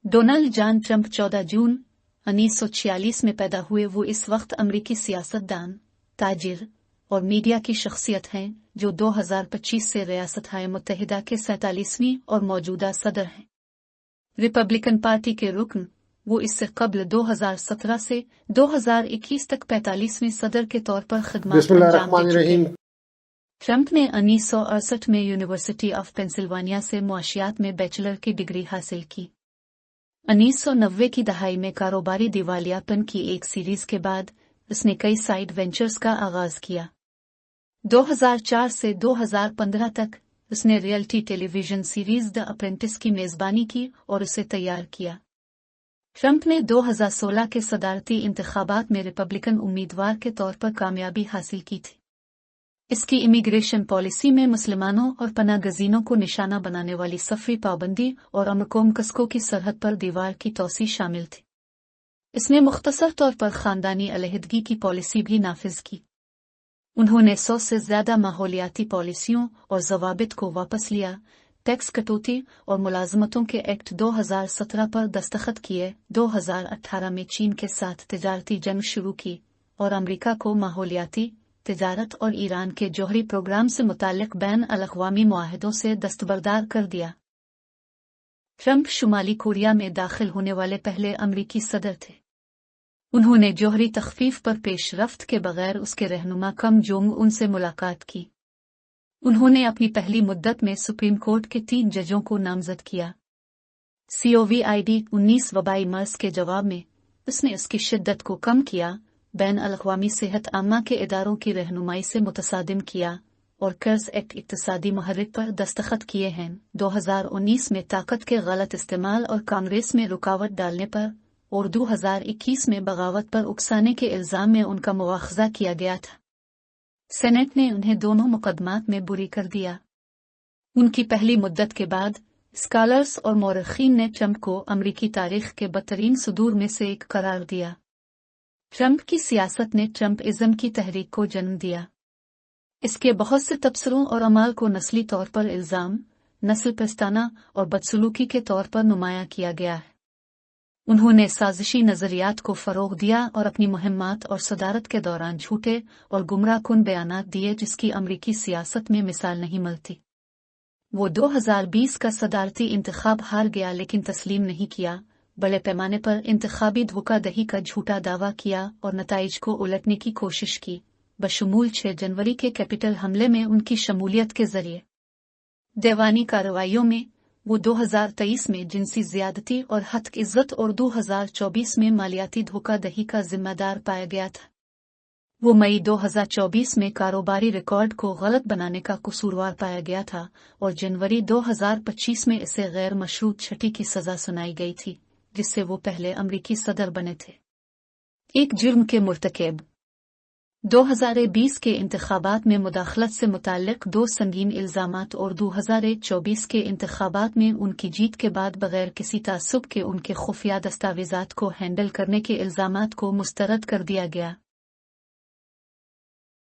Donald John Trump 14 जून 1946 में पैदा हुए। वो इस वक्त अमरीकी सियासतदान, ताजिर और मीडिया की शख्सियत हैं जो 2025 से रियासत-ए मुत्तहिदा के 47वीं और मौजूदा सदर हैं। रिपब्लिकन पार्टी के रुकन, वो इससे कबल 2017 से 2021 तक 45वें सदर के तौर पर खिदमत अंजाम दे चुके हैं। ट्रंप ने 1968 में यूनिवर्सिटी ऑफ पेंसिल्वानिया से मुआशियात में बैचलर की डिग्री हासिल की। 1990 की दहाई में कारोबारी दिवालियापन की एक सीरीज के बाद उसने कई साइड वेंचर्स का आगाज किया। 2004 से 2015 तक उसने reality television series the apprentice की मेजबानी की और उसे तैयार किया। ट्रंप ने 2016 के सदारती इंतखाबात में रिपब्लिकन उम्मीदवार के तौर पर कामयाबी हासिल की थी। इसकी इमिग्रेशन पॉलिसी में मुसलमानों और पनागजीनों को निशाना बनाने वाली सफरी पाबंदी और अमरकोम कस्को की सरहद पर दीवार की तोसी शामिल थी। इसने मुख्तसर तौर पर खानदानी अलहदगी की पॉलिसी भी नाफिज की। उन्होंने 100 से ज्यादा माहौलियाती पॉलिसियों और जवाबित को वापस लिया, टैक्स कटौती और मुलाजमतों के एक्ट 2017 पर दस्तखत किए, 2018 में चीन के साथ तिजारती जंग शुरू की और अमरीका को माहौलियाती तिजारत और ईरान के जौहरी प्रोग्राम से मुताल्लिक बैन अल-अक़वामी मुआहदों से दस्तबरदार कर दिया। ट्रंप शुमाली कोरिया में दाखिल होने वाले पहले अमरीकी सदर थे। उन्होंने जौहरी तख़फ़ीफ़ पर पेशरफ्त के बगैर उसके रहनुमा किम जोंग उन से मुलाकात की। उन्होंने अपनी पहली मुद्दत में सुप्रीम कोर्ट के 3 जजों को नामज़द किया। COVID-19 वबाई मर्ज़ के जवाब में उसने उसकी शिद्दत को कम किया, बैन अल-अक़वामी सेहत आम्मा के इदारों की रहनुमाई से मुतसादिम किया और कर्ज एक्ट इक़्तिसादी मुहर्रिक पर दस्तखत किए हैं। 2019 में ताकत के गलत इस्तेमाल और कांग्रेस में रुकावट डालने पर और 2021 में बगावत पर उकसाने के इल्जाम में उनका मुआख़ज़ा किया गया था। सेनेट ने उन्हें दोनों मुकदमात में बुरी कर दिया। उनकी पहली मुद्दत के बाद स्कॉलर्स और मौरख़ीन ने ट्रंप को अमरीकी तारीख़ के बदतरीन सुदूर में से एक करार दिया। ट्रंप की सियासत ने ट्रंपिज़म की तहरीक को जन्म दिया। इसके बहुत से तबसरों और अमाल को नस्ली तौर पर इल्ज़ाम, नस्ल प्रस्ताना और बदसलूकी के तौर पर नुमाया किया गया है। उन्होंने साजिशी नज़रियात को फ़रोग़ दिया और अपनी मुहिम्मात और सदारत के दौरान झूठे और गुमराहकुन बयानात दिए जिसकी अमरीकी सियासत में मिसाल नहीं मिलती। वो 2020 का सदारती इंतखाब हार गया लेकिन तस्लीम नहीं किया, बड़े पैमाने पर इंतखाबी धोखाधड़ी का झूठा दावा किया और नताइज को उलटने की कोशिश की, बशमूल 6 जनवरी के कैपिटल हमले में उनकी शमूलियत के जरिए। दीवानी कार्रवाइयों में वो 2023 में जिनसी ज़्यादती और हत्क इज़्ज़त और 2024 में मालियाती धोखाधड़ी का जिम्मेदार पाया गया था। वो मई 2024 में कारोबारी रिकॉर्ड को गलत बनाने का कसूरवार पाया गया था और जनवरी 2025 में इसे गैर मशरूत छठी की सज़ा सुनाई गई थी, जिससे वो पहले अमरीकी सदर बने थे। एक जुर्म के मुर्तकिब 2020 के इंतखाबात में मुदाखलत से मुताल्लिक 2 संगीन इल्ज़ामात और 2024 के इंतखाबात में उनकी जीत के बाद बगैर किसी तासुब के उनके खुफिया दस्तावेज़ात को हैंडल करने के इल्ज़ामात को मुस्तरद कर दिया गया।